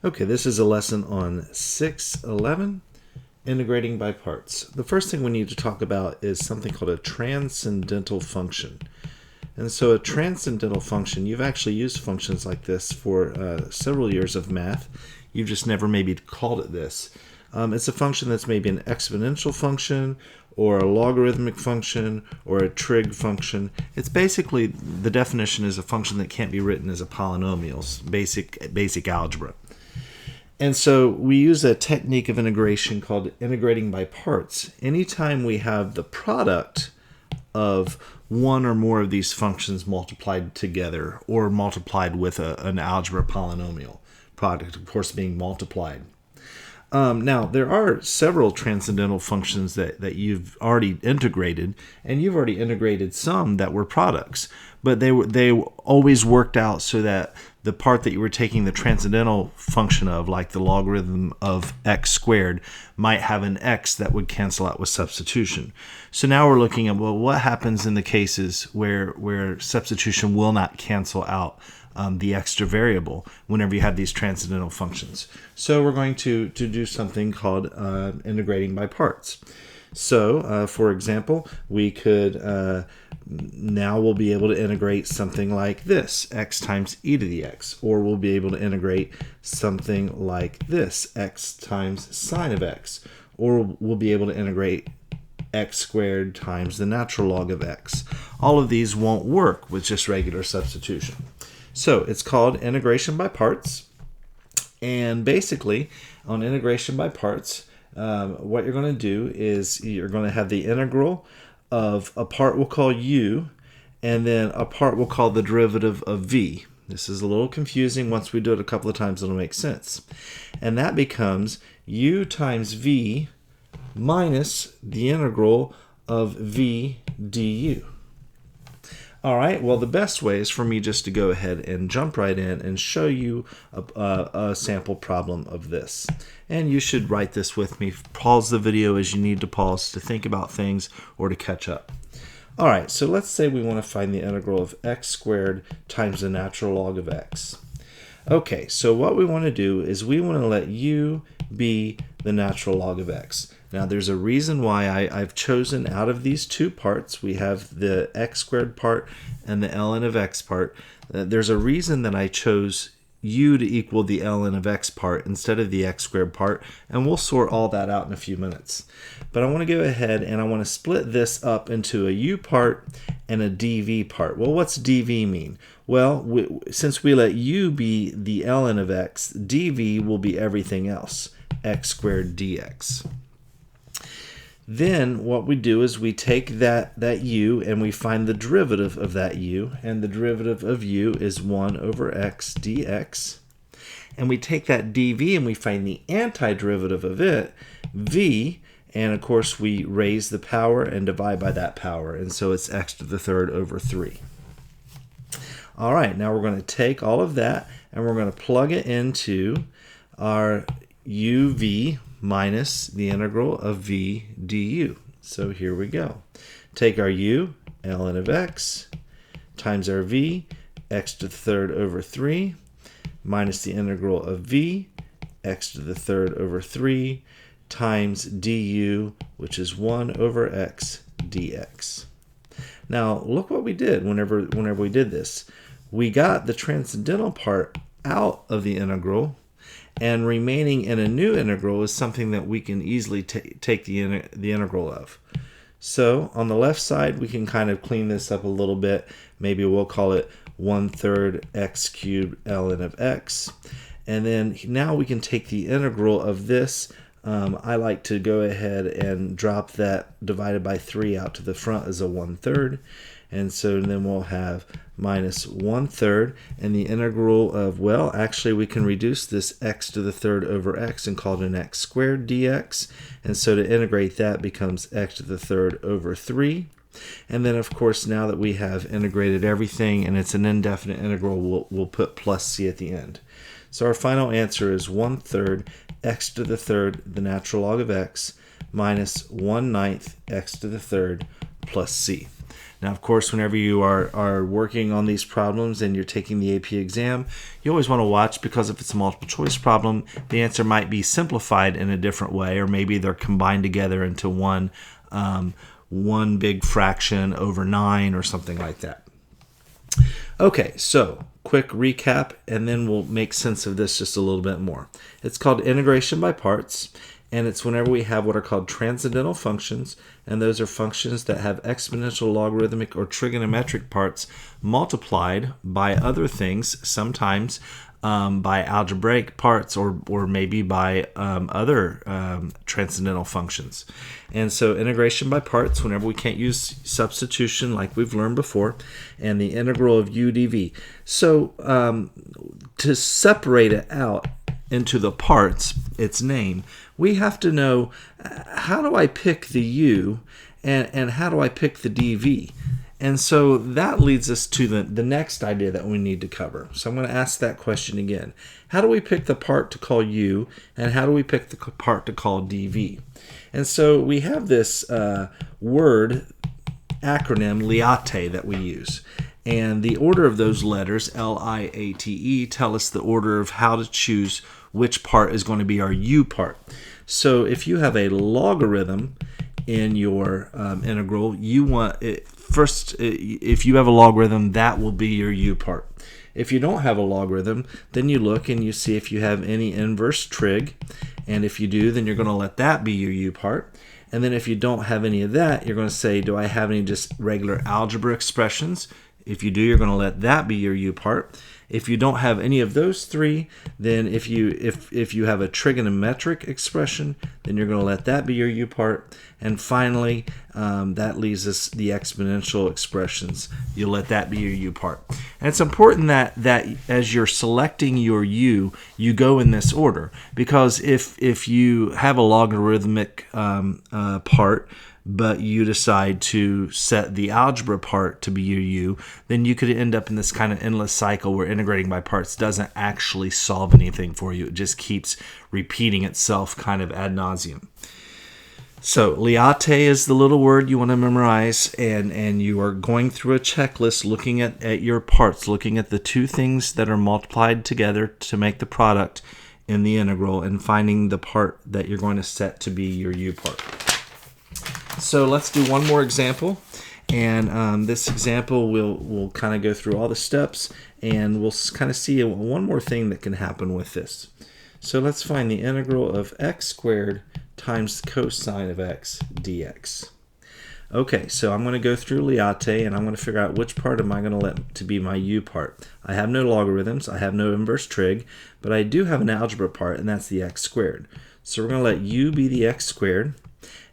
Okay, this is a lesson on 611, integrating by parts. The first thing we need to talk about is something called a transcendental function. And so a transcendental function, you've actually used functions like this for several years of math. You've just never maybe called it this. It's a function that's maybe an exponential function or a logarithmic function or a trig function. It's basically, the definition is a function that can't be written as a polynomial, basic algebra. And so we use a technique of integration called integrating by parts. Anytime we have the product of one or more of these functions multiplied together or multiplied with an algebra polynomial, product of course being multiplied. Now, there are several transcendental functions that you've already integrated, and you've already integrated some that were products, but they always worked out so that the part that you were taking the transcendental function of, like the logarithm of x squared, might have an x that would cancel out with substitution. So now we're looking at, well, what happens in the cases where substitution will not cancel out the extra variable whenever you have these transcendental functions. So we're going to do something called integrating by parts. So, for example, we could, now we'll be able to integrate something like this, x times e to the x, or we'll be able to integrate something like this, x times sine of x, or we'll be able to integrate x squared times the natural log of x. All of these won't work with just regular substitution. So it's called integration by parts. And basically, on integration by parts, what you're going to do is you're going to have the integral of a part we'll call u, and then a part we'll call the derivative of v. This is a little confusing. Once we do it a couple of times, it'll make sense. And that becomes u times v minus the integral of v du. All right, well, the best way is for me just to go ahead and jump right in and show you a sample problem of this. And you should write this with me. Pause the video as you need to pause to think about things or to catch up. All right, so let's say we want to find the integral of x squared times the natural log of x. Okay, so what we want to do is we want to let u be the natural log of x. Now, there's a reason why I've chosen out of these two parts. We have the x squared part and the ln of x part. There's a reason that I chose u to equal the ln of x part instead of the x squared part, and we'll sort all that out in a few minutes. But I want to go ahead and I want to split this up into a u part and a dv part. Well, what's dv mean? Well, since we let u be the ln of x, dv will be everything else, x squared dx. Then what we do is we take that u and we find the derivative of that u, and the derivative of u is 1 over x dx. And we take that dv and we find the antiderivative of it, v, and of course we raise the power and divide by that power, and so it's x to the third over 3. All right, now we're going to take all of that and we're going to plug it into our uv minus the integral of v du. So here we go. Take our u, ln of x, times our v, x to the third over 3, minus the integral of v, x to the third over 3, times du, which is 1 over x dx. Now, look what we did whenever we did this. We got the transcendental part out of the integral, and remaining in a new integral is something that we can easily take the integral of. So on the left side, we can kind of clean this up a little bit. Maybe we'll call it 1/3 x cubed ln of x. And then now we can take the integral of this. I like to go ahead and drop that divided by 3 out to the front as a 1/3. And so then we'll have minus 1/3, and the integral of, well, actually we can reduce this x to the third over x and call it an x squared dx. And so to integrate that becomes x to the third over 3. And then, of course, now that we have integrated everything and it's an indefinite integral, we'll put plus c at the end. So our final answer is 1/3 x to the third, the natural log of x, minus 1/9 x to the third plus c. Now, of course, whenever you are working on these problems and you're taking the AP exam, you always want to watch, because if it's a multiple choice problem, the answer might be simplified in a different way, or maybe they're combined together into one big fraction over 9 or something like that. Okay, so quick recap, and then we'll make sense of this just a little bit more. It's called integration by parts, and it's whenever we have what are called transcendental functions, and those are functions that have exponential, logarithmic, or trigonometric parts multiplied by other things, sometimes by algebraic parts, or maybe by other transcendental functions. And so integration by parts, whenever we can't use substitution like we've learned before, and the integral of u dv. So to separate it out into the parts, its name, we have to know, how do I pick the u and how do I pick the dv? And so that leads us to the next idea that we need to cover. So I'm going to ask that question again. How do we pick the part to call u, and how do we pick the part to call dv? And so we have this word acronym, LIATE, that we use. And the order of those letters, LIATE, tell us the order of how to choose which part is going to be our u part. So if you have a logarithm in your integral, you want it first. If you have a logarithm, that will be your u part. If you don't have a logarithm, then you look and you see if you have any inverse trig, and if you do, then you're going to let that be your u part. And then if you don't have any of that, you're going to say, do I have any just regular algebra expressions? If you do, you're going to let that be your u part. If you don't have any of those three, then if you have a trigonometric expression, then you're going to let that be your u part. And finally, that leaves us the exponential expressions. You'll let that be your u part. And it's important that as you're selecting your u, you go in this order, because if you have a logarithmic part, but you decide to set the algebra part to be your u, then you could end up in this kind of endless cycle where integrating by parts doesn't actually solve anything for you. It just keeps repeating itself kind of ad nauseum. So LIATE is the little word you want to memorize, and you are going through a checklist looking at your parts, looking at the two things that are multiplied together to make the product in the integral, and finding the part that you're going to set to be your u part. So let's do one more example, and this example we'll kind of go through all the steps, and we'll kind of see one more thing that can happen with this. So let's find the integral of x squared times cosine of x dx. Okay, so I'm going to go through LIATE, and I'm going to figure out which part am I going to let to be my u part. I have no logarithms, I have no inverse trig, but I do have an algebra part, and that's the x squared. So we're going to let u be the x squared,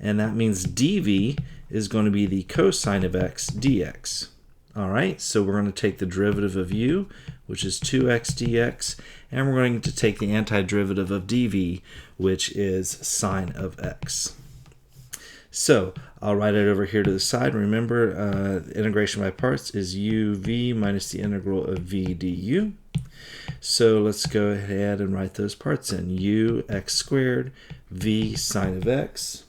and that means dv is going to be the cosine of x dx. All right, so we're going to take the derivative of u, which is 2x dx, and we're going to take the antiderivative of dv, which is sine of x. So I'll write it over here to the side. Remember, integration by parts is uv minus the integral of v du. So let's go ahead and write those parts in. U x squared v sine of x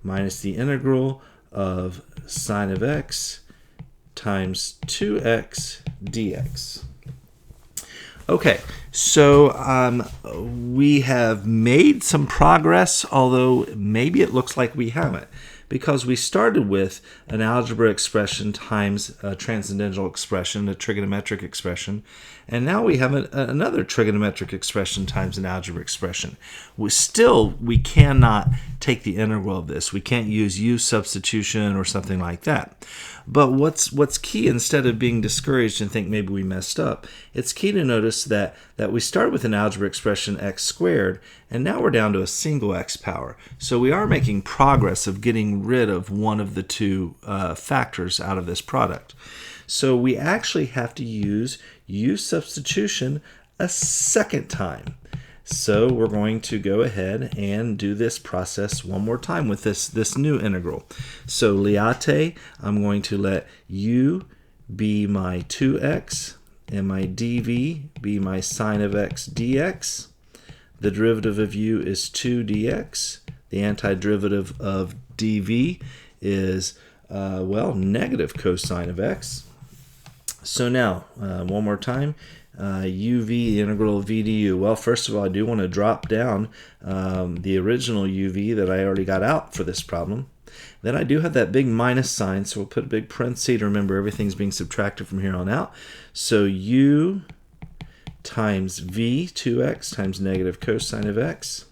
minus the integral of sine of x times 2x dx. Okay, so we have made some progress, although maybe it looks like we haven't, because we started with an algebra expression times a transcendental expression, a trigonometric expression, and now we have another trigonometric expression times an algebra expression. We cannot take the integral of this. We can't use u substitution or something like that. But what's key, instead of being discouraged and think maybe we messed up, it's key to notice that we start with an algebra expression x squared, and now we're down to a single x power. So we are making progress of getting rid of one of the two factors out of this product. So we actually have to use u substitution a second time. So we're going to go ahead and do this process one more time with this new integral. So LIATE, I'm going to let u be my 2x and my dv be my sine of x dx. The derivative of u is 2 dx. The antiderivative of dv is Well, negative cosine of x. So now, one more time, uv, the integral of v du. Well, first of all, I do want to drop down the original uv that I already got out for this problem. Then I do have that big minus sign, so we'll put a big parenthesis to remember everything's being subtracted from here on out. So u times v, 2x, times negative cosine of x,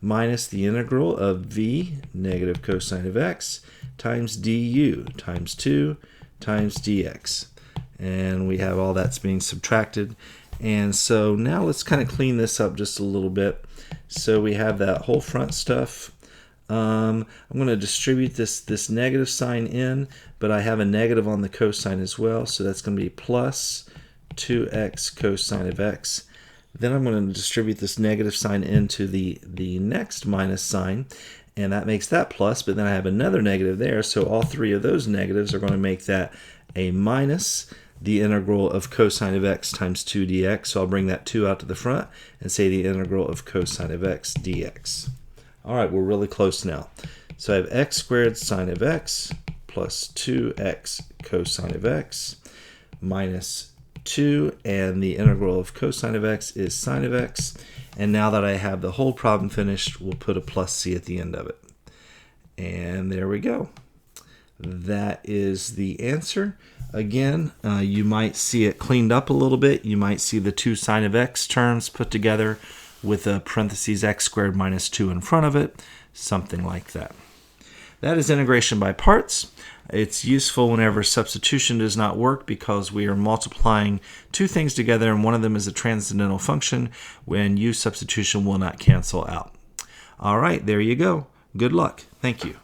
minus the integral of v, negative cosine of x, times du, times 2, times dx. And we have all that's being subtracted. And so now let's kind of clean this up just a little bit. So we have that whole front stuff. I'm going to distribute this negative sign in, but I have a negative on the cosine as well, so that's going to be plus 2x cosine of x. Then I'm going to distribute this negative sign into the next minus sign, and that makes that plus, but then I have another negative there, so all three of those negatives are going to make that a minus the integral of cosine of x times 2 dx. So I'll bring that 2 out to the front and say the integral of cosine of x dx. All right, we're really close now. So I have x squared sine of x plus 2x cosine of x minus 2, and the integral of cosine of x is sine of x. And now that I have the whole problem finished, we'll put a plus c at the end of it. And there we go. That is the answer. Again, you might see it cleaned up a little bit. You might see the 2 sine of x terms put together with a parentheses x squared minus 2 in front of it, something like that. That is integration by parts. It's useful whenever substitution does not work because we are multiplying two things together and one of them is a transcendental function when u substitution will not cancel out. All right, there you go. Good luck. Thank you.